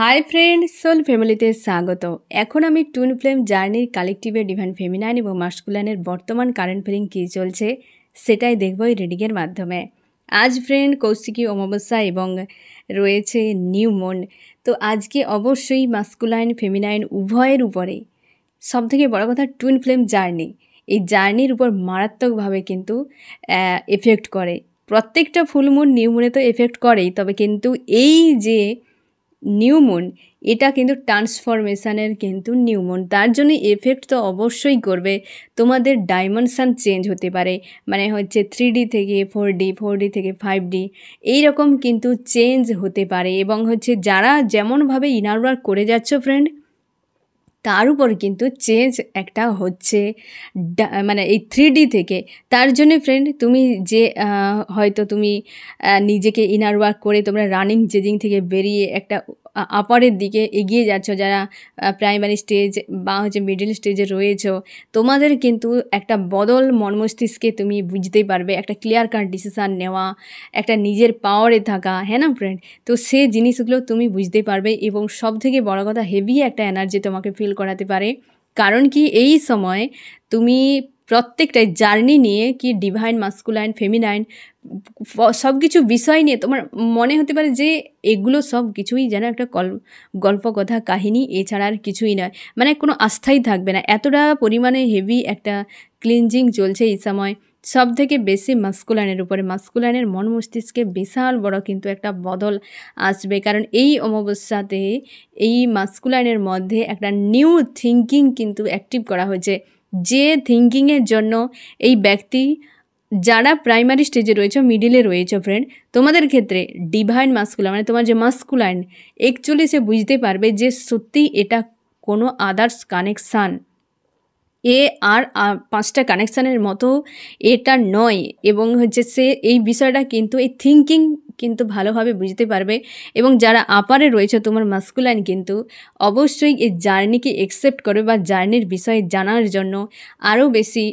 Hi friend, soul ফ্যামিলিতে স্বাগত। এখন আমি টুইন ফ্লেম জার্নির কালেকটিভে ডিভাইন ফেমিনাইন এবং মাস্কুলাইনের বর্তমান কারেন্ট ফিলিং কী চলছে সেটাই দেখব এই রিডিংয়ের মাধ্যমে। আজ ফ্রেন্ড কৌশিকী অমাবস্যা এবং রয়েছে নিউ মুন। তো আজকে অবশ্যই মাস্কুলাইন ফেমিনাইন উভয়ের উপরে সবথেকে বড় কথা টুইন ফ্লেম জার্নি, এই জার্নির উপর মারাত্মকভাবে কিন্তু এফেক্ট করে। প্রত্যেকটা ফুল মুন নিউ মুনে তো এফেক্ট করেই, তবে কিন্তু এই যে নিউ মুন এটা কিন্তু ট্রান্সফরমেশানের কিন্তু নিউ মুন, তার জন্য এফেক্ট তো অবশ্যই করবে। তোমাদের ডাইমেনশান চেঞ্জ হতে পারে, মানে হচ্ছে 3D থেকে 4D, 4D থেকে 5D এইরকম কিন্তু চেঞ্জ হতে পারে। এবং হচ্ছে যারা যেমনভাবে ইনার ওয়ার্ক করে যাচ্ছ ফ্রেন্ড, তার উপর কিন্তু চেঞ্জ একটা হচ্ছে মানে এই 3D থেকে। তার জন্যে ফ্রেন্ড তুমি যে হয়তো তুমি নিজেকে ইনার ওয়ার্ক করে তোমরা রানিং জেজিং থেকে বেরিয়ে একটা আপারের দিকে এগিয়ে যাচ্ছ, যারা প্রাইমারি স্টেজ বা হচ্ছে মিডল স্টেজে রয়েছো, তোমাদের কিন্তু একটা বদল মন মস্তিষ্কে তুমি বুঝতেই পারবে, একটা ক্লিয়ার কাট ডিসিশান নেওয়া, একটা নিজের পাওয়ারে থাকা, হ্যাঁ না ফ্রেন্ড? তো সে জিনিসগুলো তুমি বুঝতে পারবে এবং সবথেকে বড় কথা হেভি একটা এনার্জি তোমাকে ফিল করাতে পারে। কারণ কি এই সময় তুমি প্রত্যেকটাই জার্নি নিয়ে কি ডিভাইন মাস্কুলাইন ফেমিনাইন সব কিছু বিষয় নিয়ে তোমার মনে হতে পারে যে এগুলো সব কিছুই যেন একটা গল্প কথা কাহিনী, এছাড়া আর কিছুই নয়, মানে কোনো আস্থাই থাকবে না। এতটা পরিমাণে হেভি একটা ক্লিনজিং চলছে এই সময়, সব থেকে বেশি মাস্কুলাইনের উপরে। মাস্কুলাইনের মন মস্তিষ্কে বিশাল বড় কিন্তু একটা বদল আসবে, কারণ এই অমাবস্যাতে এই মাস্কুলাইনের মধ্যে একটা নিউ থিঙ্কিং কিন্তু অ্যাক্টিভ করা হয়েছে, যে থিঙ্কিংয়ের জন্য এই ব্যক্তি যারা প্রাইমারি স্টেজে রয়েছে, মিডিলে রয়েছে ফ্রেন্ড, তোমাদের ক্ষেত্রে ডিভাইন মাস্কুলাইন মানে তোমার যে মাস্কুলাইন অ্যাকচুয়ালি সে বুঝতে পারবে যে সত্যি এটা কোনো আদার্স কানেকশান, আর 5টা কানেকশানের মতো এটা নয়। এবং হচ্ছে সে এই বিষয়টা কিন্তু এই থিঙ্কিং কিন্তু ভালোভাবে বুঝতে পারবে। এবং যারা আপারে রয়েছে তোমার মাস্কুলাইন কিন্তু অবশ্যই এই জার্নিকে অ্যাকসেপ্ট করবে বা জার্নির বিষয়ে জানার জন্য আরও বেশি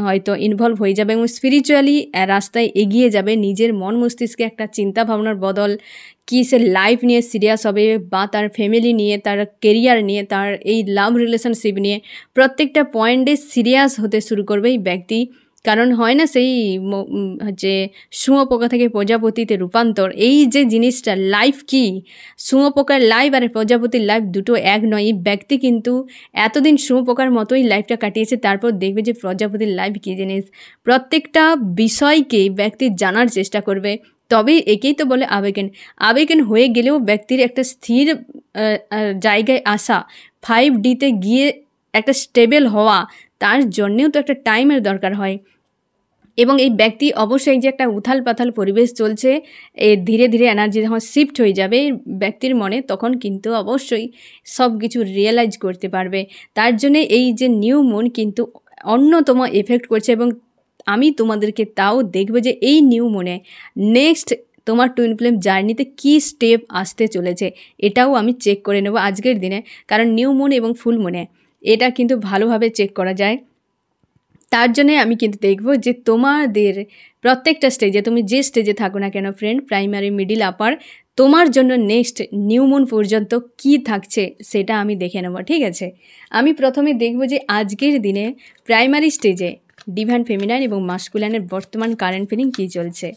হয়তো ইনভলভ হয়ে যাবে এবং স্পিরিচুয়ালি রাস্তায় এগিয়ে যাবে। নিজের মন মস্তিষ্কে একটা চিন্তা ভাবনার বদল, কি সে লাইফ নিয়ে সিরিয়াস হবে বা তার ফ্যামিলি নিয়ে, তার কেরিয়ার নিয়ে, তার এই লাভ রিলেশনশিপ নিয়ে প্রত্যেকটা পয়েন্টে সিরিয়াস হতে শুরু করবে এই ব্যক্তি। কারণ হয় না সেই হচ্ছে শুঁয়োপোকা থেকে প্রজাপতিতে রূপান্তর, এই যে জিনিসটা লাইফ কি, শুঁয়োপোকার লাইফ আর প্রজাপতির লাইফ দুটো এক নয়। এই ব্যক্তি কিন্তু এতদিন শুঁয়োপোকার মতোই লাইফটা কাটিয়েছে, তারপর দেখবে যে প্রজাপতির লাইফ কী জিনিস। প্রত্যেকটা বিষয়কে ব্যক্তি জানার চেষ্টা করবে, তবে একেই তো বলে আবেগেন। আবেগেন হয়ে গেলেও ব্যক্তির একটা স্থির জায়গায় আসা, 5Dতে গিয়ে একটা স্টেবল হওয়া, তার জন্যেও তো একটা টাইমের দরকার হয়। এবং এই ব্যক্তি অবশ্যই যে একটা উথাল পাথাল পরিবেশ চলছে, ধীরে ধীরে এনার্জি যখন শিফট হয়ে যাবে ব্যক্তির মনে, তখন কিন্তু অবশ্যই সব কিছু রিয়েলাইজ করতে পারবে। তার জন্যে এই যে নিউ মুন কিন্তু অন্যতম এফেক্ট করছে। এবং আমি তোমাদেরকে তাও দেখবে যে এই নিউ মুনে নেক্সট তোমার টুইন ফ্লেম জার্নিতে কী স্টেপ আসতে চলেছে, এটাও আমি চেক করে নেব আজকের দিনে। কারণ নিউ মুন এবং ফুল মুনে এটা কিন্তু ভালোভাবে চেক করা যায়। তার জন্যে আমি কিন্তু দেখব যে তোমাদের প্রত্যেকটা স্টেজে, তুমি যে স্টেজে থাকো না কেন ফ্রেন্ড, প্রাইমারি মিডিল আপার, তোমার জন্য নেক্সট নিউ মুন পর্যন্ত কি থাকছে সেটা আমি দেখে নেব, ঠিক আছে? আমি প্রথমে দেখব যে আজকের দিনে প্রাইমারি স্টেজে ডিভাইন ফেমিনাইন এবং মাস্কুলাইনের বর্তমান কারেন্ট ফিলিং কী চলছে।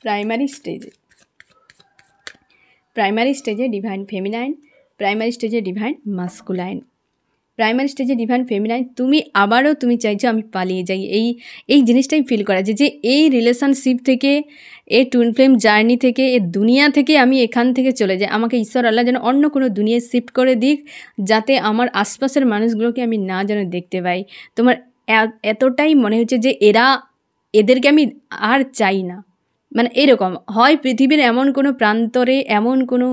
প্রাইমারি স্টেজে ডিভাইন ফেমিনাইন, প্রাইমারি স্টেজে ডিভাইন মাস্কুলাইন। প্রাইমারি স্টেজে ডিভাইন ফেমিনাইন, তুমি আবারও তুমি চাইছো আমি পালিয়ে যাই, এই জিনিসটাই ফিল করা যে এই রিলেশনশিপ থেকে, এই টুইন ফ্লেম জার্নি থেকে, এই দুনিয়া থেকে আমি এখান থেকে চলে যাই। আমাকে ঈশ্বর আল্লাহ যেন অন্য কোনো দুনিয়ায় শিফট করে দিক, যাতে আমার আশপাশের মানুষগুলোকে আমি না যেন দেখতে পাই। তোমার এতটাই মনে হচ্ছে যে এদেরকে আমি আর চাই না, মানে এরকম হয় পৃথিবীর এমন কোনো প্রান্তরে, এমন কোনো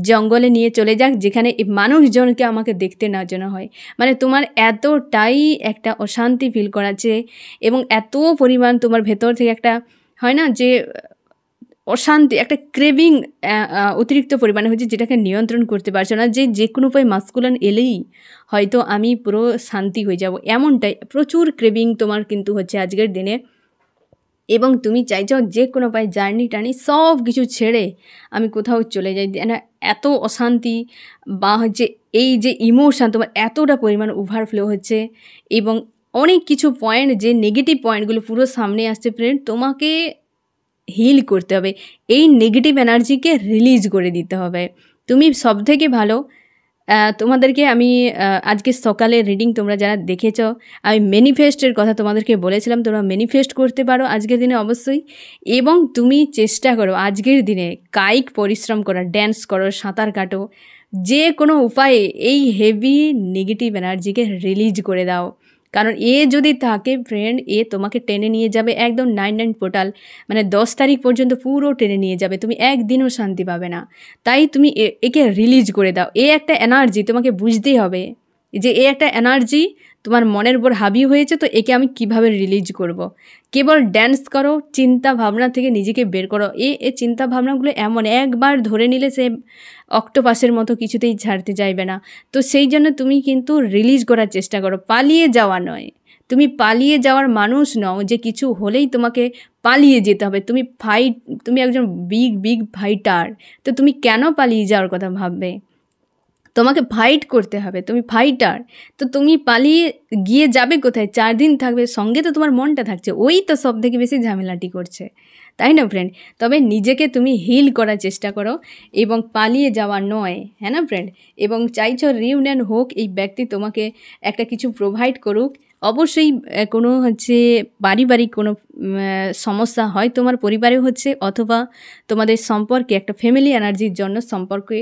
জঙ্গলে নিয়ে চলে যাক যেখানে মানুষজনকে আমাকে দেখতে না যেন হয়। মানে তোমার এতটাই একটা অশান্তি ফিল করাচ্ছে এবং এত পরিমাণ তোমার ভেতর থেকে একটা হয় না যে অশান্তি, একটা ক্রেভিং অতিরিক্ত পরিমাণে হচ্ছে, যেটাকে নিয়ন্ত্রণ করতে পারছো না, যে কোনো উপায় মাস্কুলাইন এলেই হয়তো আমি পুরো শান্তি হয়ে যাব, এমনটাই প্রচুর ক্রেভিং তোমার কিন্তু হচ্ছে আজকের দিনে। এবং তুমি চাইছো যে কোনো উপায়ে জার্নি টার্নি সব কিছু ছেড়ে আমি কোথাও চলে যাই, না এত অশান্তি বা হচ্ছে এই যে ইমোশান তোমার এতটা পরিমাণ ওভারফ্লো হচ্ছে এবং অনেক কিছু পয়েন্ট যে নেগেটিভ পয়েন্টগুলো পুরো সামনে আসছে ফ্রেন্ড, তোমাকে হিল করতে হবে, এই নেগেটিভ এনার্জিকে রিলিজ করে দিতে হবে। তুমি সব থেকে ভালো তোমাদেরকে আমি আজকে সকালে রিডিং তোমরা যারা দেখেছ, আমি ম্যানিফেস্টের কথা তোমাদেরকে বলেছিলাম, তোমরা ম্যানিফেস্ট করতে পারো আজকের দিনে অবশ্যই। এবং তুমি চেষ্টা করো আজকের দিনে কায়িক পরিশ্রম করো, ড্যান্স করো, সাঁতার কাটো, যে কোনো উপায়ে এই হেভি নেগেটিভ এনার্জিকে রিলিজ করে দাও। কারণ এ যদি থাকে ফ্রেন্ড, এ তোমাকে টেনে নিয়ে যাবে একদম 9 পোর্টাল, মানে 10 তারিখ পর্যন্ত পুরো টেনে নিয়ে যাবে, তুমি একদিনও শান্তি পাবে না। তাই তুমি একে রিলিজ করে দাও। এ একটা এনার্জি, তোমাকে বুঝতেই হবে যে এ একটা এনার্জি তোমার মনের উপর হাবি হয়েছে, তো একে আমি কিভাবে রিলিজ করব। কেবল ড্যান্স করো, চিন্তা ভাবনা থেকে নিজেকে বের করো। এ চিন্তা ভাবনাগুলো এমন একবার ধরে নিলে সে অক্টোপাসের মতো কিছুতেই ছাড়তে চাইবে না। তো সেই জন্য তুমি কিন্তু রিলিজ করার চেষ্টা করো, পালিয়ে যাওয়া নয়। তুমি পালিয়ে যাওয়ার মানুষ নও যে কিছু হলেই তোমাকে পালিয়ে যেতে হবে। তুমি একজন বিগ ফাইটার, তো তুমি কেন পালিয়ে যাওয়ার কথা ভাববে? তোমাকে ফাইট করতে হবে, তুমি ফাইটার। তো তুমি পালিয়ে গিয়ে যাবে কোথায়? 4 দিন থাকবে, সঙ্গে তো তোমার মনটা থাকছে, ওই তো সব থেকে বেশি ঝামেলাটি করছে, তাই না ফ্রেন্ড? তবে নিজেকে তুমি হিল করার চেষ্টা করো এবং পালিয়ে যাওয়া নয়, হ্যাঁ না ফ্রেন্ড? এবং চাইছো রিউনিয়ন হোক, এই ব্যক্তি তোমাকে একটা কিছু প্রোভাইড করুক। অবশ্যই কোনো হচ্ছে পারিবারিক কোনো সমস্যা হয় তোমার পরিবারে হচ্ছে, অথবা তোমাদের সম্পর্কে একটা ফ্যামিলি এনার্জির জন্য সম্পর্কে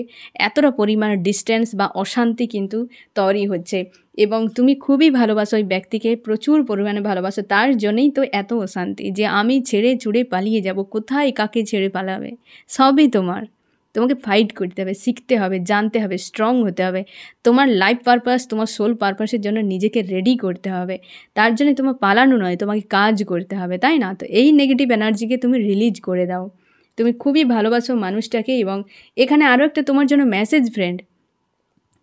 এতটা পরিমাণ ডিস্টেন্স বা অশান্তি কিন্তু তৈরি হচ্ছে। এবং তুমি খুবই ভালোবাসো ওই ব্যক্তিকে, প্রচুর পরিমাণে ভালোবাসো, তার জন্যই তো এত অশান্তি যে আমি ছেড়ে ছুড়ে পালিয়ে যাব। কোথায় কাকে ছেড়ে পালাবে? সবই তোমাকে ফাইট করতে হবে, শিখতে হবে, জানতে হবে, স্ট্রং হতে হবে। তোমার লাইফ পারপাস, তোমার সোল পারপাসের জন্য নিজেকে রেডি করতে হবে। তার জন্য তোমার পালানো নয়, তোমাকে কাজ করতে হবে, তাই না? তো এই নেগেটিভ এনার্জিকে তুমি রিলিজ করে দাও। তুমি খুবই ভালোবাসো মানুষটাকে। এবং এখানে আরও একটা তোমার জন্য মেসেজ ফ্রেন্ড,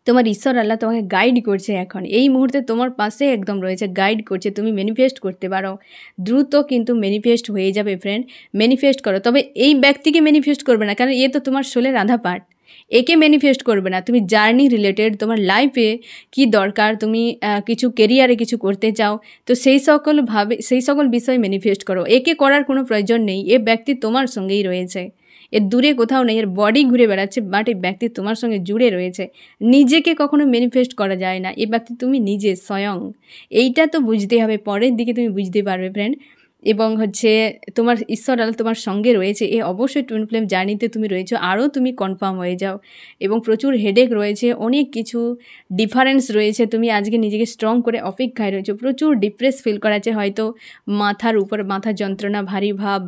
তোমার ঈশ্বর আল্লাহ তোমাকে গাইড করছে, এখন এই মুহূর্তে তোমার পাশে একদম রয়েছে, গাইড করছে। তুমি ম্যানিফেস্ট করতে পারো, দ্রুত কিন্তু ম্যানিফেস্ট হয়ে যাবে ফ্রেন্ড। ম্যানিফেস্ট করো, তবে এই ব্যক্তিকে ম্যানিফেস্ট করবে না, কারণ এ তো তোমার সোলের আধা পার্ট। একে ম্যানিফেস্ট করবে না, তুমি জার্নি রিলেটেড, তোমার লাইফে কি দরকার, তুমি কিছু কেরিয়ারে কিছু করতে চাও, তো সেই সকল বিষয় ম্যানিফেস্ট করো। একে করার কোনো প্রয়োজন নেই, এ ব্যক্তি তোমার সঙ্গেই রয়েছে, এর দূরে কোথাও নেই, এর বডি ঘুরে বেড়াচ্ছে, বাট এই ব্যক্তি তোমার সঙ্গে জুড়ে রয়েছে। নিজেকে কখনো ম্যানিফেস্ট করা যায় না, এই ব্যক্তি তুমি নিজে স্বয়ং, এইটা তো বুঝতে হবে, পরের দিকে তুমি বুঝতে পারবে ফ্রেন্ড। এবং হচ্ছে তোমার ঈশ্বর আল্লাহ তোমার সঙ্গে রয়েছে, এ অবশ্যই টুইন ফ্লেম জার্নিতে তুমি রয়েছো, আরও তুমি কনফার্ম হয়ে যাও। এবং প্রচুর হেডেক রয়েছে, অনেক কিছু ডিফারেন্স রয়েছে, তুমি আজকে নিজেকে স্ট্রং করে অপেক্ষায় রয়েছো। প্রচুর ডিপ্রেস ফিল করাচ্ছে, হয়তো মাথার উপর মাথা যন্ত্রণা, ভারী ভাব,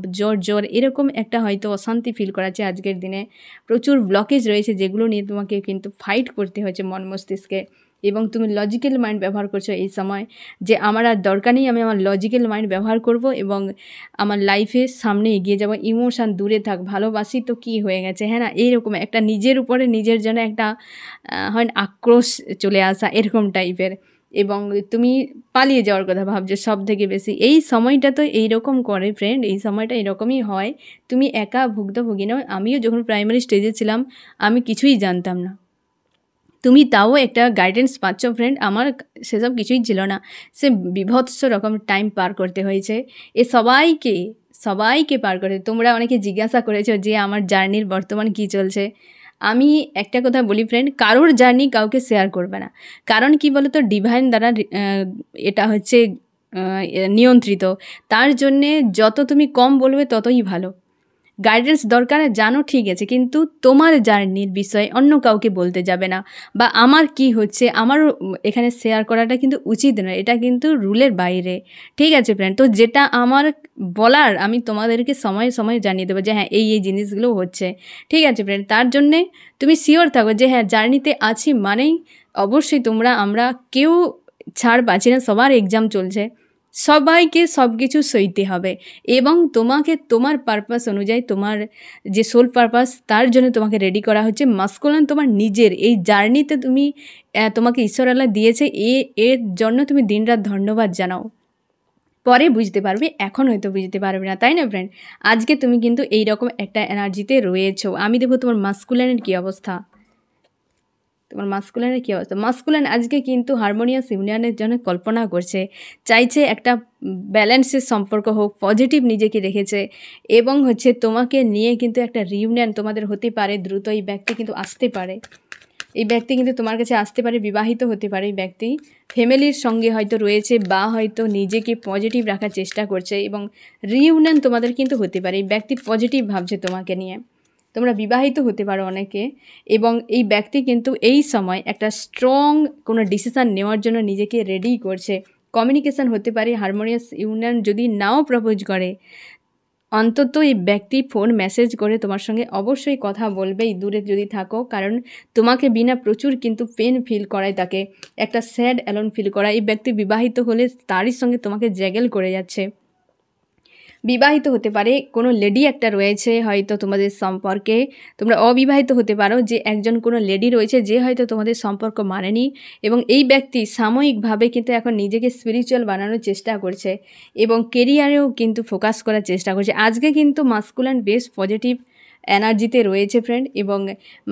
জ্বর এরকম একটা হয়তো অশান্তি ফিল করাচ্ছে আজকের দিনে। প্রচুর ব্লকেজ রয়েছে, যেগুলো নিয়ে তোমাকে কিন্তু ফাইট করতে হয়েছে মন মস্তিষ্কে। এবং তুমি লজিক্যাল মাইন্ড ব্যবহার করছো এই সময়, যে আমার আর দরকার নেই, আমি আমার লজিক্যাল মাইন্ড ব্যবহার করব এবং আমার লাইফে সামনে এগিয়ে যাব। ইমোশান দূরে থাক, ভালোবাসি তো কি হয়ে গেছে, হ্যাঁ না? এইরকম একটা নিজের উপরে নিজের জন্য একটা হয় আক্রোশ চলে আসা, এরকম টাইপের। এবং তুমি পালিয়ে যাওয়ার কথা ভাবছো সব থেকে বেশি। এই সময়টা তো এইরকম করে ফ্রেন্ড, এই সময়টা এরকমই হয়। তুমি একা ভুক্তভোগী নও। আমিও যখন প্রাইমারি স্টেজে ছিলাম, আমি কিছুই জানতাম না, তুমি তাও একটা গাইডেন্স পাচ্ছ ফ্রেন্ড। আমার সেসব কিছুই ছিল না, সে বিভৎস রকম টাইম পার করতে হয়েছে। এ সবাইকে পার করে। তোমরা অনেকে জিজ্ঞাসা করেছো যে আমার জার্নির বর্তমান কী চলছে। আমি একটা কথা বলি ফ্রেন্ড, কারোর জার্নি কাউকে শেয়ার করবে না। কারণ কি বলো তো, ডিভাইন দ্বারা এটা হচ্ছে নিয়ন্ত্রিত। তার জন্যে যত তুমি কম বলবে ততই ভালো। গাইডেন্স দরকার জানো, ঠিক আছে, কিন্তু তোমার জার্নির বিষয়ে অন্য কাউকে বলতে যাবে না, বা আমার কি হচ্ছে আমারও এখানে শেয়ার করাটা কিন্তু উচিত নয়, এটা কিন্তু রুলের বাইরে। ঠিক আছে ফ্রেন্ড? তো যেটা আমার বলার আমি তোমাদেরকে সময়ে সময়ে জানিয়ে দেবো যে হ্যাঁ এই জিনিসগুলো হচ্ছে। ঠিক আছে ফ্রেন্ড? তার জন্যে তুমি শিওর থাকো যে হ্যাঁ জার্নিতে আছি মানেই অবশ্যই আমরা কেউ ছাড় পাচ্ছি না, সবার এক্সাম চলছে, সবাইকে সব কিছু সইতে হবে। এবং তোমাকে তোমার পারপাস অনুযায়ী, তোমার যে সোল পারপাস, তার জন্য তোমাকে রেডি করা হচ্ছে। মাস্কুলান তোমার নিজের এই জার্নিতে তোমাকে ঈশ্বর আল্লাহ দিয়েছে, এর জন্য তুমি দিনরাত ধন্যবাদ জানাও। পরে বুঝতে পারবে, এখন হয়তো বুঝতে পারবে না, তাই না ফ্রেন্ড? আজকে তুমি কিন্তু এইরকম একটা এনার্জিতে রয়েছো। আমি দেখবো তোমার মাস্কুলানের কী অবস্থা। মাস্কুলান আজকে কিন্তু হারমোনিয়াস ইউনিয়নের জন্য কল্পনা করছে, চাইছে একটা ব্যালেন্সের সম্পর্ক হোক, পজিটিভ নিজেকে রেখেছে এবং হচ্ছে তোমাকে নিয়ে কিন্তু একটা রিউনিয়ন তোমাদের হতে পারে দ্রুত। এই ব্যক্তি কিন্তু আসতে পারে, এই ব্যক্তি কিন্তু তোমার কাছে আসতে পারে, বিবাহিত হতে পারে এই ব্যক্তি, ফ্যামিলির সঙ্গে হয়তো রয়েছে বা হয়তো নিজেকে পজিটিভ রাখার চেষ্টা করছে এবং রিউনিয়ন তোমাদের কিন্তু হতে পারে। এই ব্যক্তি পজিটিভ ভাবছে তোমাকে নিয়ে, তোমরা বিবাহিত হতে পারো অনেকে এবং এই ব্যক্তি কিন্তু এই সময় একটা স্ট্রং কোনো ডিসিশান নেওয়ার জন্য নিজেকে রেডি করছে। কমিউনিকেশান হতে পারে, হারমোনিয়াস ইউনিয়ন যদি নাও প্রপোজ করে, অন্তত এই ব্যক্তি ফোন মেসেজ করে তোমার সঙ্গে অবশ্যই কথা বলবেই দূরে যদি থাকো, কারণ তোমাকে বিনা প্রচুর কিন্তু পেন ফিল করায়, তাকে একটা স্যাড অ্যালোন ফিল করায়। এই ব্যক্তি বিবাহিত হলে তারই সঙ্গে তোমাকে জ্যাগেল করে যাচ্ছে। বিবাহিত হতে পারে, কোনো লেডি একটা রয়েছে হয়তো তোমাদের সম্পর্কে, তোমরা অবিবাহিত হতে পারো, যে একজন কোনো লেডি রয়েছে যে হয়তো তোমাদের সম্পর্ক মানেনি এবং এই ব্যক্তি সাময়িকভাবে কিন্তু এখন নিজেকে স্পিরিচুয়াল বানানোর চেষ্টা করছে এবং কেরিয়ারেও কিন্তু ফোকাস করার চেষ্টা করছে। আজকে কিন্তু মাস্কুলান বেশ পজিটিভ এনার্জিতে রয়েছে ফ্রেন্ড, এবং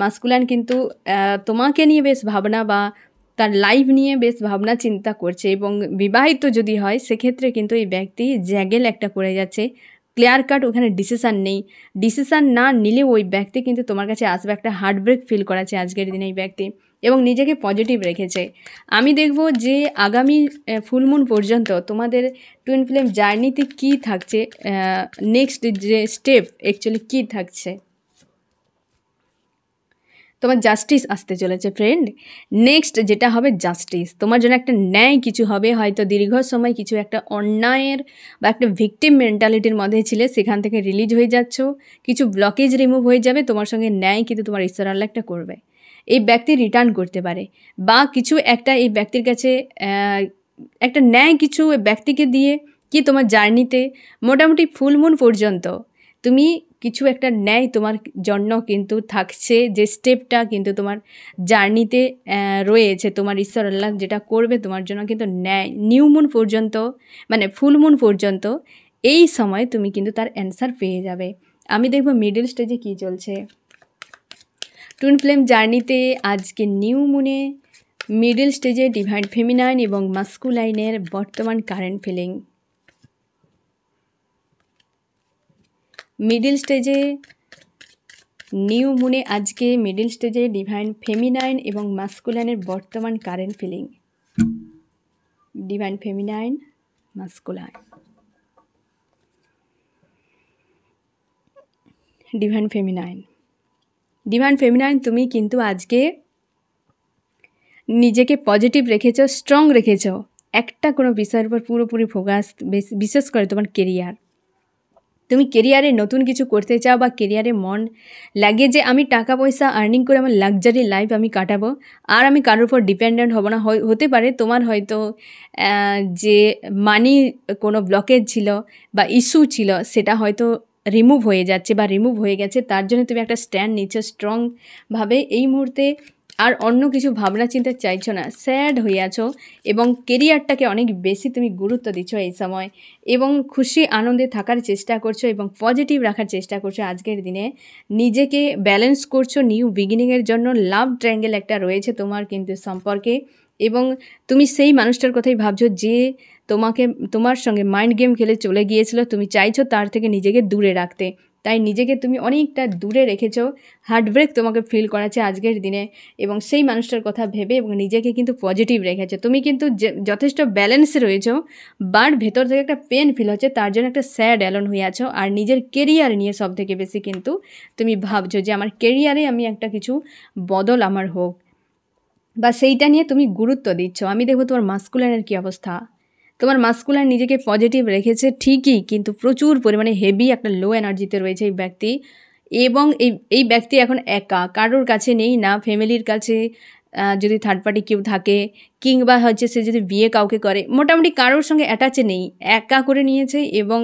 মাস্কুলান কিন্তু তোমাকে নিয়ে বেশ ভাবনা বা তার লাইফ নিয়ে বেশ ভাবনা চিন্তা করছে এবং বিবাহিত যদি হয় সেক্ষেত্রে কিন্তু এই ব্যক্তি জ্যাগেল একটা করে যাচ্ছে, ক্লিয়ার কাট ওখানে ডিসিশান নেই। ডিসিশান না নিলেও ওই ব্যক্তি কিন্তু তোমার কাছে আসবে, একটা হার্টব্রেক ফিল করাচ্ছে আজকের দিনে এই ব্যক্তি এবং নিজেকে পজিটিভ রেখেছে। আমি দেখব যে আগামী ফুলমুন পর্যন্ত তোমাদের টুইন ফ্লেম জার্নিতে কী থাকছে, নেক্সট যে স্টেপ অ্যাকচুয়ালি কী থাকছে। তোমার জাস্টিস আসতে চলেছে ফ্রেন্ড, নেক্সট যেটা হবে জাস্টিস, তোমার জন্য একটা ন্যায় কিছু হবে। হয়তো দীর্ঘ সময় কিছু একটা অন্যায়ের বা একটা ভিকটিম মেন্টালিটির মধ্যে ছিলে, সেখান থেকে রিলিজ হয়ে যাচ্ছ, কিছু ব্লকেজ রিমুভ হয়ে যাবে, তোমার সঙ্গে ন্যায় কিন্তু তোমার ঈশ্বর আল্লাহ একটা করবে। এই ব্যক্তি রিটার্ন করতে পারে বা কিছু একটা এই ব্যক্তির কাছে একটা ন্যায় কিছু ব্যক্তিকে দিয়ে কি তোমার জার্নিতে মোটামুটি ফুলমুন পর্যন্ত তুমি কিছু একটা ন্যায় তোমার জন্য কিন্তু থাকছে, যে স্টেপটা কিন্তু তোমার জার্নিতে রয়েছে। তোমার ঈশ্বর আল্লাহ যেটা করবে তোমার জন্য কিন্তু ন্যায়, নিউ মুন পর্যন্ত মানে ফুল মুন পর্যন্ত এই সময় তুমি কিন্তু তার অ্যান্সার পেয়ে যাবে। আমি দেখব মিডল স্টেজে কী চলছে টুইন ফ্লেম জার্নিতে। আজকে নিউ মুনে মিডল স্টেজে ডিভাইন ফেমিনাইন এবং মাস্কুলাইনের বর্তমান কারেন্ট ফিলিং। মিডিল স্টেজে নিউ মুনে আজকে মিডিল স্টেজে ডিভাইন ফেমিনাইন এবং মাস্কুলাইনের বর্তমান current feeling. Divine feminine, masculine. Divine feminine, divine feminine তুমি কিন্তু আজকে নিজেকে পজিটিভ রেখেছো, স্ট্রং রেখেছো, একটা কোনো বিষয়ের উপর পুরোপুরি ফোকাস, বিশেষ করে তোমার কেরিয়ার। তুমি কেরিয়ারে নতুন কিছু করতে চাও বা কেরিয়ারে মন লাগে যে আমি টাকা পয়সা আর্নিং করে আমার লাক্সারি লাইফ আমি কাটাবো আর আমি কারোর উপর ডিপেন্ডেন্ট হব না। হতে পারে তোমার হয়তো যে মানি কোনো ব্লকেজ ছিল বা ইস্যু ছিল সেটা হয়তো রিমুভ হয়ে যাচ্ছে বা রিমুভ হয়ে গেছে, তার জন্য তুমি একটা স্ট্যান্ড নিচ্ছ স্ট্রংভাবে। এই মুহূর্তে আর অন্য কিছু ভাবনা চিন্তা চাইছো না, স্যাড হয়ে আছো এবং কেরিয়ারটাকে অনেক বেশি তুমি গুরুত্ব দিচ্ছ এই সময় এবং খুশি আনন্দে থাকার চেষ্টা করছো এবং পজিটিভ রাখার চেষ্টা করছো। আজকের দিনে নিজেকে ব্যালেন্স করছো নিউ বিগিনিংয়ের জন্য। লাভ ট্রায়াঙ্গেল একটা রয়েছে তোমার কিন্তু সম্পর্কে এবং তুমি সেই মানুষটার কথাই ভাবছো যে তোমার সঙ্গে মাইন্ড গেম খেলে চলে গিয়েছিল, তুমি চাইছো তার থেকে নিজেকে দূরে রাখতে, তাই নিজেকে তুমি অনেকটা দূরে রেখেছো। হার্টব্রেক তোমাকে ফিল করাচ্ছে আজকের দিনে এবং সেই মানুষটার কথা ভেবে এবং নিজেকে কিন্তু পজিটিভ রেখেছো। তুমি কিন্তু যথেষ্ট ব্যালেন্সে রয়েছো, বাট ভেতর থেকে একটা পেন ফিল হচ্ছে, তার জন্য একটা স্যাড অ্যালোন হয়ে আছো। আর নিজের কেরিয়ার নিয়ে সব থেকে বেশি কিন্তু তুমি ভাবছো যে আমার কেরিয়ারে আমি একটা কিছু বদল আমার হোক বা সেইটা নিয়ে তুমি গুরুত্ব দিচ্ছ। আমি দেখবো তোমার মাস্কুলাইনের কী অবস্থা। তোমার মাস্কুলাইন নিজেকে পজিটিভ রেখেছে ঠিকই, কিন্তু প্রচুর পরিমাণে হেভি একটা লো এনার্জিতে রয়েছে এই ব্যক্তি এবং এই ব্যক্তি এখন একা, কারোর কাছে নেই, না ফ্যামিলির কাছে যদি থার্ড পার্টি কেউ থাকে কিংবা হচ্ছে সে যদি বিয়ে কাউকে করে, মোটামুটি কারোর সঙ্গে অ্যাটাচে নেই, একা করে নিয়েছে এবং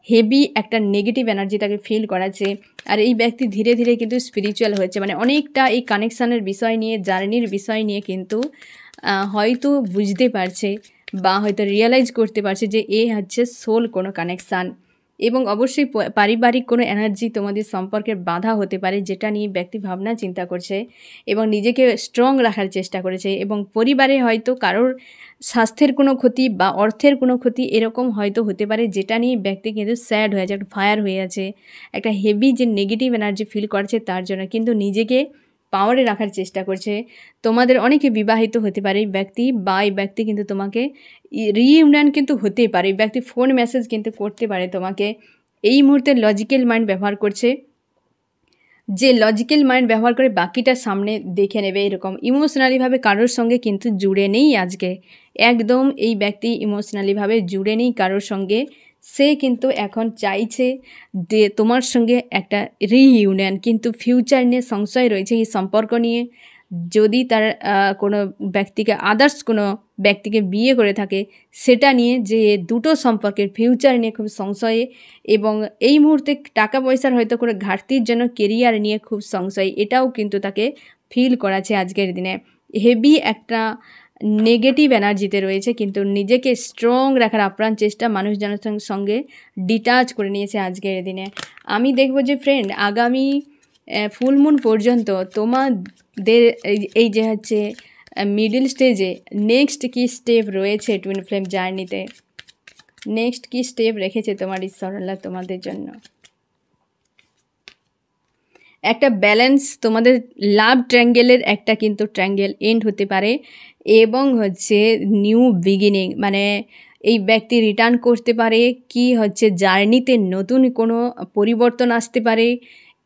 হেভি একটা নেগেটিভ এনার্জি তাকে ফিল করাচ্ছে। আর এই ব্যক্তি ধীরে ধীরে কিন্তু স্পিরিচুয়াল হয়েছে, মানে অনেকটা এই কানেকশানের বিষয় নিয়ে, জার্নির বিষয় নিয়ে কিন্তু হয়তো বুঝতে পারছে বা হয়তো রিয়েলাইজ করতে পারছে যে এ হচ্ছে সোল কোনো কানেকশান। এবং অবশ্যই পারিবারিক কোনো এনার্জি তোমাদের সম্পর্কের বাধা হতে পারে, যেটা নিয়ে ব্যক্তি ভাবনা চিন্তা করছে এবং নিজেকে স্ট্রং রাখার চেষ্টা করেছে। এবং পরিবারে হয়তো কারোর স্বাস্থ্যের কোনো ক্ষতি বা অর্থের কোনো ক্ষতি এরকম হয়তো হতে পারে, যেটা নিয়ে ব্যক্তি কিন্তু স্যাড হয়ে আছে, একটা ফায়ার হয়ে আছে, একটা হেভি যে নেগেটিভ এনার্জি ফিল করছে তার জন্য, কিন্তু নিজেকে পাওয়ারে রাখার চেষ্টা করছে। তোমাদের অনেকে বিবাহিত হতে পারে এই ব্যক্তি, বা এই ব্যক্তি কিন্তু তোমাকে রিইউনিয়ন কিন্তু হতে পারে, এই ব্যক্তি ফোন মেসেজ কিন্তু করতে পারে তোমাকে। এই মুহূর্তে লজিক্যাল মাইন্ড ব্যবহার করছে, যে লজিক্যাল মাইন্ড ব্যবহার করে বাকিটা সামনে দেখে নেবে এরকম। ইমোশনালিভাবে কারোর সঙ্গে কিন্তু জুড়ে নেই আজকে, একদম এই ব্যক্তি ইমোশনালিভাবে জুড়ে নেই কারোর সঙ্গে। সে কিন্তু এখন চাইছে যে তোমার সঙ্গে একটা রিইউনিয়ন, কিন্তু ফিউচার নিয়ে সংশয় রয়েছে এই সম্পর্ক নিয়ে। যদি তার কোনো ব্যক্তিকে আদার্স কোনো ব্যক্তিকে বিয়ে করে থাকে, সেটা নিয়ে যে দুটো সম্পর্কের ফিউচার নিয়ে খুব সংশয়ে, এবং এই মুহূর্তে টাকা পয়সার হয়তো কোনো ঘাটতির জন্য কেরিয়ার নিয়ে খুব সংশয়, এটাও কিন্তু তাকে ফিল করাচ্ছে আজকের দিনে। হেভি একটা নেগেটিভ এনার্জিতে রয়েছে, কিন্তু নিজেকে স্ট্রং রাখার আপ্রাণ চেষ্টা, মানুষজনের সঙ্গে ডিটাচ করে নিয়েছে আজকের দিনে। আমি দেখব যে ফ্রেন্ড আগামী ফুল মুন পর্যন্ত তোমাদের এই যে হচ্ছে মিডল স্টেজে নেক্সট কী স্টেপ রয়েছে টুইন ফ্লেম জার্নিতে, নেক্সট কী স্টেপ রেখেছে তোমার ঈশ্বর আল্লাহ তোমাদের জন্য। একটা ব্যালেন্স তোমাদের লাভ ট্রায়াঙ্গেলের একটা কিন্তু ট্রায়াঙ্গেল এন্ড হতে পারে, এবং হচ্ছে নিউ বিগিনিং, মানে এই ব্যক্তি রিটার্ন করতে পারে, কি হচ্ছে জার্নিতে নতুন কোনো পরিবর্তন আসতে পারে,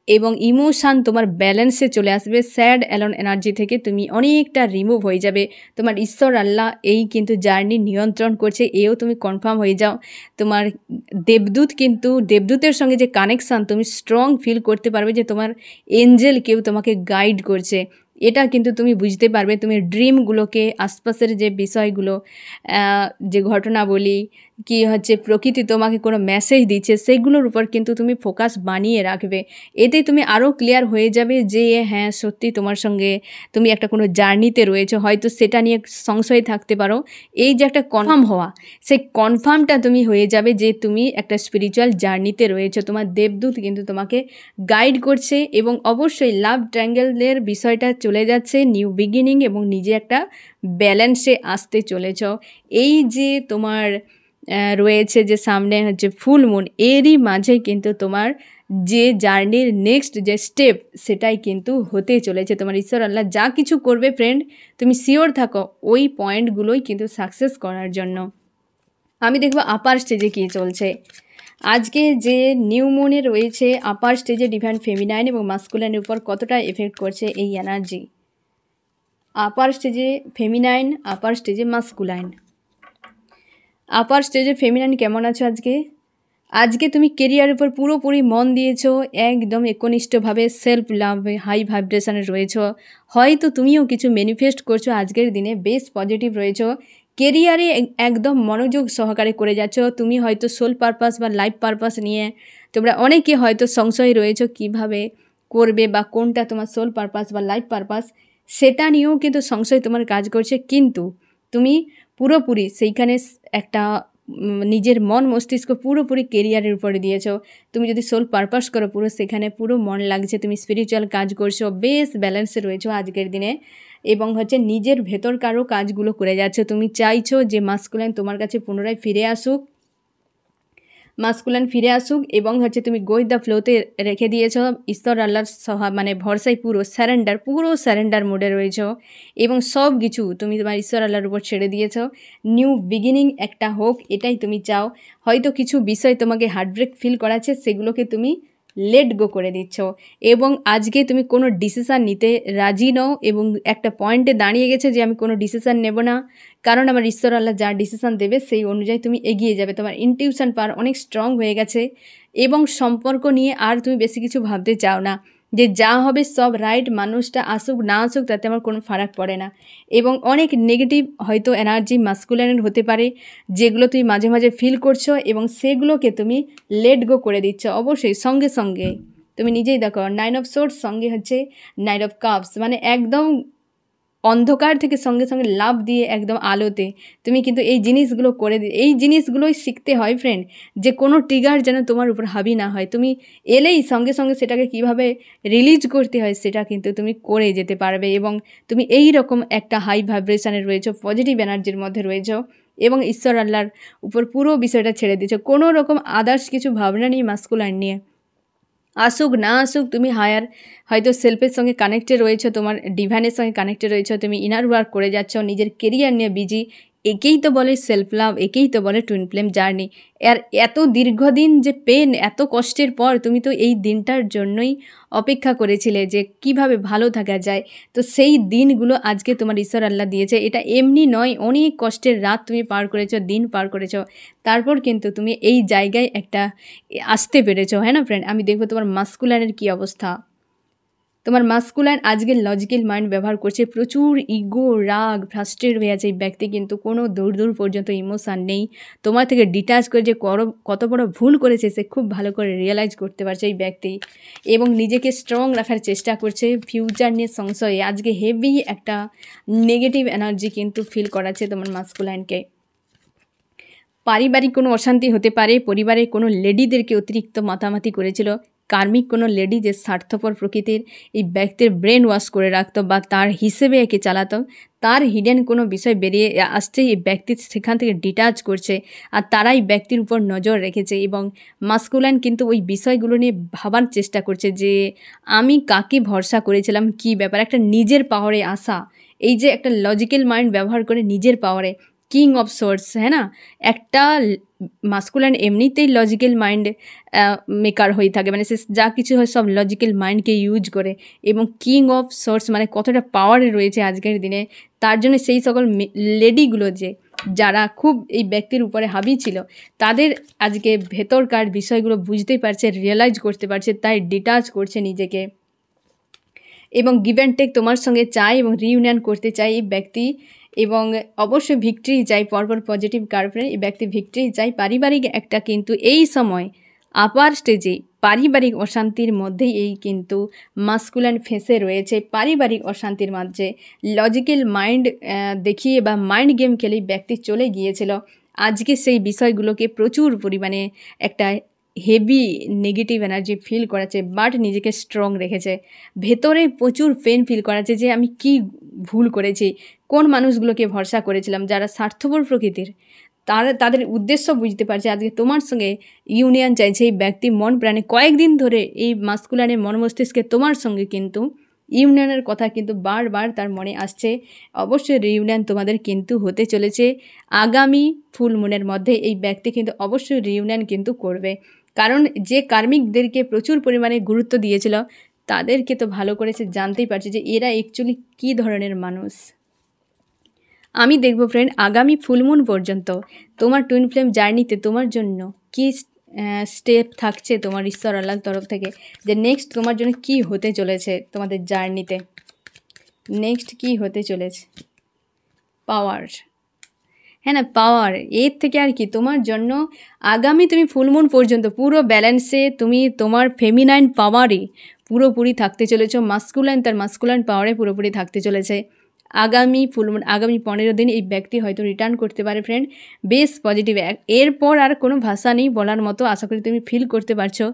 এবং ইমোশান তোমার ব্যালেন্সে চলে আসবে। স্যাড অ্যালোন এনার্জি থেকে তুমি অনেকটা রিমুভ হয়ে যাবে। তোমার ঈশ্বর আল্লাহ এই কিন্তু জার্নি নিয়ন্ত্রণ করছে, এও তুমি কনফার্ম হয়ে যাও। তোমার দেবদূত কিন্তু দেবদূতের সঙ্গে যে কানেকশান তুমি স্ট্রং ফিল করতে পারবে, যে তোমার এঞ্জেল কেউ তোমাকে গাইড করছে, এটা কিন্তু তুমি বুঝতে পারবে। তুমি ড্রিমগুলোকে, আশপাশের যে বিষয়গুলো, যে ঘটনাবলী, কি হচ্ছে প্রকৃতি তোমাকে কোনো মেসেজ দিচ্ছে, সেগুলোর উপর কিন্তু তুমি ফোকাস বানিয়ে রাখবে। এতে তুমি আরও ক্লিয়ার হয়ে যাবে যে হ্যাঁ সত্যি তোমার সঙ্গে তুমি একটা কোনো জার্নিতে রয়েছো। হয়তো সেটা নিয়ে সংশয় থাকতে পারো, এই যে একটা কনফার্ম হওয়া, সেই কনফার্মটা তুমি হয়ে যাবে যে তুমি একটা স্পিরিচুয়াল জার্নিতে রয়েছো। তোমার দেবদূত কিন্তু তোমাকে গাইড করছে, এবং অবশ্যই লাভ ট্রায়াঙ্গেলের বিষয়টা চলে যাচ্ছে নিউ বিগিনিং, এবং নিজে একটা ব্যালেন্সে আসতে চলেছ। এই যে তোমার রয়েছে যে সামনে হচ্ছে ফুল মুন, এরই মাঝে কিন্তু তোমার যে জার্নির নেক্সট যে স্টেপ, সেটাই কিন্তু হতে চলেছে। তোমার ঈশ্বর আল্লাহ যা কিছু করবে ফ্রেন্ড, তুমি শিওর থাকো ওই পয়েন্টগুলোই কিন্তু সাকসেস করার জন্য। আমি দেখব আপার স্টেজে কী চলছে আজকে, যে নিউ মুনে রয়েছে আপার স্টেজে ডিভাইন ফেমিনাইন এবং মাস্কুলাইনের উপর কতটা এফেক্ট করছে এই এনার্জি। আপার স্টেজে ফেমিনাইন, আপার স্টেজে মাস্কুলাইন। আপার স্টেজে ফেমিনাইন কেমন আছো আজকে? আজকে তুমি কেরিয়ারের উপর পুরোপুরি মন দিয়েছো, একদম একনিষ্ঠভাবে সেলফ লাভ হাই ভাইব্রেশনে রয়েছো। হয়তো তুমিও কিছু ম্যানিফেস্ট করছো আজকের দিনে, বেশ পজিটিভ রয়েছো, কেরিয়ারে একদম মনোযোগ সহকারে করে যাচ্ছ। তুমি হয়তো সোল পারপাস বা লাইফ পারপাস নিয়ে তোমরা অনেকে হয়তো সংশয় রয়েছো কিভাবে করবে, বা কোনটা তোমার সোল পারপাস বা লাইফ পারপাস, সেটা নিয়েও কিন্তু সংশয় তোমার কাজ করছে। কিন্তু তুমি পুরোপুরি সেইখানে একটা নিজের মন মস্তিষ্ক পুরোপুরি কেরিয়ারের উপরে দিয়েছো। তুমি যদি সোল পারপাস করো, পুরো সেখানে পুরো মন লাগছে, তুমি স্পিরিচুয়াল কাজ করছো, বেশ ব্যালেন্সে রয়েছো আজকের দিনে, এবং হচ্ছে নিজের ভেতরকারও কাজগুলো করে যাচ্ছ। তুমি চাইছো যে মাস্কুলাইন তোমার কাছে পুনরায় ফিরে আসুক, মাস্কুলাইন ফিরে আসুক, এবং হচ্ছে তুমি গো উইথ দ্য ফ্লোতে রেখে দিয়েছ ঈশ্বর আল্লাহর মানে ভরসায় পুরো স্যারেন্ডার মোডে রয়েছ, এবং সব কিছু তুমি তোমার ঈশ্বর আল্লাহর উপর ছেড়ে দিয়েছ। নিউ বিগিনিং একটা হোক, এটাই তুমি চাও। হয়তো কিছু বিষয় তোমাকে হার্টব্রেক ফিল করাচ্ছে, সেগুলোকে তুমি লেট গো করে দিচ্ছ, এবং আজকে তুমি কোনো ডিসিশান নিতে রাজি নও, এবং একটা পয়েন্টে দাঁড়িয়ে গেছে যে আমি কোনো ডিসিশান নেব না, কারণ আমার ঈশ্বর আল্লাহ যা ডিসিশান দেবে সেই অনুযায়ী তুমি এগিয়ে যাবে। তোমার ইনটিউশন পাওয়ার অনেক স্ট্রং হয়ে গেছে, এবং সম্পর্ক নিয়ে আর তুমি বেশি কিছু ভাবতে চাও না, যে যা হবে সব রাইট, মানুষটা আসুক না আসুক তাতে আমার কোনো ফারাক পড়ে না। এবং অনেক নেগেটিভ হয়তো এনার্জি মাস্কুলাইনের হতে পারে, যেগুলো তুমি মাঝে মাঝে ফিল করছো, এবং সেগুলোকে তুমি লেট গো করে দিচ্ছ। অবশ্যই সঙ্গে সঙ্গে তুমি নিজেই দেখো 9 অফ সোর্স সঙ্গে হচ্ছে 9 অফ কাপস, মানে একদম অন্ধকার থেকে সঙ্গে সঙ্গে লাফ দিয়ে একদম আলোতে তুমি কিন্তু এই জিনিসগুলো করে এই জিনিসগুলোই শিখতে হয় ফ্রেন্ড, যে কোনো ট্রিগার যেন তোমার উপর হাবি না হয়। তুমি এলেই সঙ্গে সঙ্গে সেটাকে কিভাবে রিলিজ করতে হয় সেটা কিন্তু তুমি করে যেতে পারবে, এবং তুমি এই রকম একটা হাই ভাইব্রেশনে রয়েছো, পজিটিভ এনার্জির মধ্যে রয়েছো, এবং ঈশ্বর আল্লাহর উপর পুরো বিষয়টা ছেড়ে দিয়েছো। কোনো রকম আদার্স কিছু ভাবনা নেই মাস্কুলাইন নিয়ে। আসুক না আসুক, তুমি হায়ার হয়তো সেলফের সঙ্গে কানেক্টেড রয়েছো, তোমার ডিভাইনের সঙ্গে কানেক্টেড রয়েছো, তুমি ইনার ওয়ার্ক করে যাচ্ছ, নিজের কেরিয়ার নিয়ে বিজি। একেই তো বলে সেলফ লাভ, একেই তো বলে টুইন ফ্লেম জার্নি। আর এত দীর্ঘদিন যে পেন, এত কষ্টের পর তুমি তো এই দিনটার জন্যই অপেক্ষা করেছিলে যে কিভাবে ভালো থাকা যায়। তো সেই দিনগুলো আজকে তোমার ঈশ্বর আল্লাহ দিয়েছে। এটা এমনি নয়, অনেক কষ্টের রাত তুমি পার করেছো, দিন পার করেছো, তারপর কিন্তু তুমি এই জায়গায় একটা আসতে পেরেছো, হ্যাঁ না ফ্রেন্ড? আমি দেখবো তোমার মাস্কুলাইনের কী অবস্থা। তোমার মাস্কুলাইন আজকে লজিক্যাল মাইন্ড ব্যবহার করছে, প্রচুর ইগো, রাগ, ফ্রাস্ট্রেট হয়ে আছে এই ব্যক্তি, কিন্তু কোনো দূর দূর পর্যন্ত ইমোশান নেই। তোমার থেকে ডিটাচ করে যে কত বড় ভুল করেছে সে খুব ভালো করে রিয়েলাইজ করতে পারছে এই ব্যক্তি, এবং নিজেকে স্ট্রং রাখার চেষ্টা করছে। ফিউচার নিয়ে সংশয়ে আজকে হেভি একটা নেগেটিভ এনার্জি কিন্তু ফিল করাচ্ছে তোমার মাস্কুলাইনকে। পারিবারিক কোনো অশান্তি হতে পারে, পরিবারের কোনো লেডিদেরকে অতিরিক্ত মাতামাতি করেছিল, কার্মিক কোনো লেডি যে স্বার্থপর প্রকৃতির এই ব্যক্তির ব্রেন ওয়াশ করে রাখতো বা তার হিসেবে একে চালাতো, তার হিডেন কোনো বিষয় বেরিয়ে আসছে, এই ব্যক্তি সেখান থেকে ডিটাচ করছে, আর তারাই ব্যক্তির উপর নজর রেখেছে, এবং মাস্কুলাইন কিন্তু ওই বিষয়গুলো নিয়ে ভাবার চেষ্টা করছে যে আমি কাকে ভরসা করেছিলাম, কি ব্যাপার, একটা নিজের পাওয়ারে আসা, এই যে একটা লজিক্যাল মাইন্ড ব্যবহার করে নিজের পাওয়ারে, কিং অফ সোর্স, হ্যাঁ না? একটা মাস্কুলাইন এমনিতেই লজিক্যাল মাইন্ড মেকার হয়ে থাকে, মানে সে যা কিছু হয় সব লজিক্যাল মাইন্ডকে ইউজ করে, এবং কিং অফ সোর্স মানে কতটা পাওয়ারে রয়েছে আজকের দিনে। তার জন্য সেই সকল লেডিগুলো যে যারা খুব এই ব্যক্তির উপরে হাবি ছিল, তাদের আজকে ভেতরকার বিষয়গুলো বুঝতে পারছে, রিয়েলাইজ করতে পারছে, তাই ডিটাচ করছে নিজেকে, এবং গিভ অ্যান্ড টেক তোমার সঙ্গে চায়, এবং রিইউনিয়ন করতে চায় এই ব্যক্তি, এবং অবশ্যই ভিক্টরি চাই। পরপর পজিটিভ গার্লফ্রেন্ড এই ব্যক্তি ভিক্টরি চাই। পারিবারিক একটা কিন্তু এই সময় আপার স্টেজে পারিবারিক অশান্তির মধ্যেই এই কিন্তু মাস্কুলাইন ফেঁসে রয়েছে। পারিবারিক অশান্তির মাঝে লজিক্যাল মাইন্ড দেখিয়ে বা মাইন্ড গেম খেলেই ব্যক্তি চলে গিয়েছিল। আজকে সেই বিষয়গুলোকে প্রচুর পরিমাণে একটা হেভি নেগেটিভ এনার্জি ফিল করাচ্ছে, বাট নিজেকে স্ট্রং রেখেছে। ভেতরে প্রচুর পেন ফিল করাচ্ছে যে আমি কি ভুল করেছি, কোন মানুষগুলোকে ভরসা করেছিলাম যারা স্বার্থপর প্রকৃতির, তাদের উদ্দেশ্য বুঝতে পারছে। আজকে তোমার সঙ্গে ইউনিয়ন চাইছে এই ব্যক্তি মন প্রাণে, কয়েকদিন ধরে এই মাস্কুলাইনের মন মস্তিষ্কে তোমার সঙ্গে কিন্তু ইউনিয়নের কথা কিন্তু বারবার তার মনে আসছে। অবশ্যই রিউনিয়ন তোমাদের কিন্তু হতে চলেছে আগামী ফুল মুনের মধ্যে। এই ব্যক্তি কিন্তু অবশ্যই রিউনিয়ন কিন্তু করবে, কারণ যে কার্মিকদেরকে প্রচুর পরিমাণে গুরুত্ব দিয়েছিল তাদেরকে তো ভালো করে সে জানতেই পারছে যে এরা অ্যাকচুয়ালি কী ধরনের মানুষ। আমি দেখব ফ্রেন্ড আগামী ফুলমুন পর্যন্ত তোমার টুইন ফ্লেম জার্নিতে তোমার জন্য কী স্টেপ থাকছে তোমার ঈশ্বর আল্লাহর তরফ থেকে, যে নেক্সট তোমার জন্য কি হতে চলেছে তোমাদের জার্নিতে, নেক্সট কি হতে চলেছে। পাওয়ার, হ্যাঁ না, পাওয়ার, এর থেকে আর কি তোমার জন্য আগামী তুমি ফুলমুন পর্যন্ত পুরো ব্যালেন্সে তুমি তোমার ফেমিনাইন পাওয়ারে পুরোপুরি থাকতে চলেছো, মাস্কুলাইন তার মাস্কুলাইন পাওয়ারে পুরোপুরি থাকতে চলেছে। আগামী ফুলমুন, আগামী 15 দিন এই ব্যক্তি হয়তো রিটার্ন করতে পারে ফ্রেন্ড, বেশ পজিটিভ। এরপর আর কোনো ভাষা নেই বলার মতো। আশা করি তুমি ফিল করতে পারছো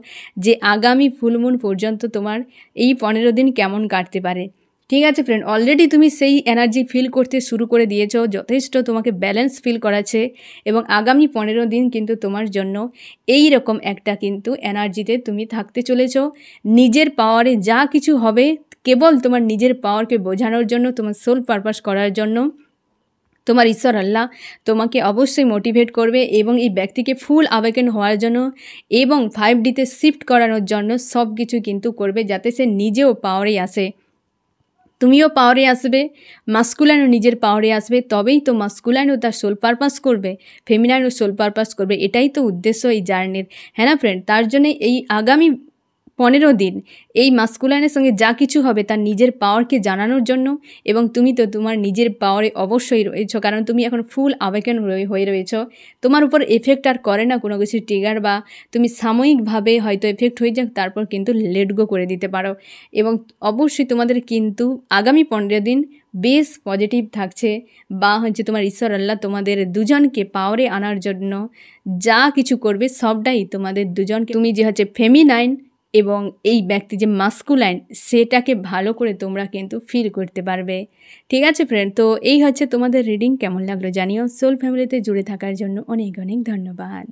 যে আগামী ফুলমুন পর্যন্ত তোমার এই 15 দিন কেমন কাটতে পারে। ঠিক আছে ফ্রেন্ড, অলরেডি তুমি সেই এনার্জি ফিল করতে শুরু করে দিয়েছো, যথেষ্ট তোমাকে ব্যালেন্স ফিল করাচ্ছে, এবং আগামী 15 দিন কিন্তু তোমার জন্য এই রকম একটা কিন্তু এনার্জিতে তুমি থাকতে চলেছ। নিজের পাওয়ারে যা কিছু হবে কেবল তোমার নিজের পাওয়ারকে বোঝানোর জন্য, তোমার সোল পারপাস করার জন্য তোমার ঈশ্বর আল্লাহ তোমাকে অবশ্যই মোটিভেট করবে, এবং এই ব্যক্তিকে ফুল আওয়েকেন হওয়ার জন্য এবং 5Dতে শিফট করানোর জন্য সব কিছু কিন্তু করবে, যাতে সে নিজেও পাওয়ারে আসে, তুমিও পাওয়ারে আসবে, মাস্কুলাইনও নিজের পাওয়ারে আসবে। তবেই তো মাস্কুলাইনও তার সোল পারপাস করবে, ফেমিনাইনও সোল পারপাস করবে। এটাই তো উদ্দেশ্য এই জার্নির, হ্যাঁ না ফ্রেন্ড? তার জন্য এই আগামী 15 দিন এই মাস্কুলাইনের সঙ্গে যা কিছু হবে তার নিজের পাওয়ারকে জানানোর জন্য, এবং তুমি তো তোমার নিজের পাওয়ারে অবশ্যই রয়েছো, কারণ তুমি এখন ফুল আওয়েকেন হয়ে রয়েছো। তোমার উপর এফেক্ট আর করে না কোনো কিছু ট্রিগার, বা তুমি সাময়িকভাবে হয়তো এফেক্ট হয়ে যাক, তারপর কিন্তু লেট গো করে দিতে পারো। এবং অবশ্যই তোমাদের কিন্তু আগামী 15 দিন বেশ পজিটিভ থাকছে, বা তোমার ঈশ্বর আল্লাহ তোমাদের দুজনকে পাওয়ারে আনার জন্য যা কিছু করবে সবটাই তোমাদের দুজনকে, তুমি যে ফেমিনাইন এবং এই ব্যক্তি যে মাস্কুলাইন, সেটাকে ভালো করে তোমরা কিন্তু ফিল করতে পারবে। ঠিক আছে ফ্রেন্ড, তো এই তোমাদের রিডিং কেমন লাগলো জানিও। সোল ফ্যামিলিতে জুড়ে থাকার জন্য অনেক অনেক ধন্যবাদ।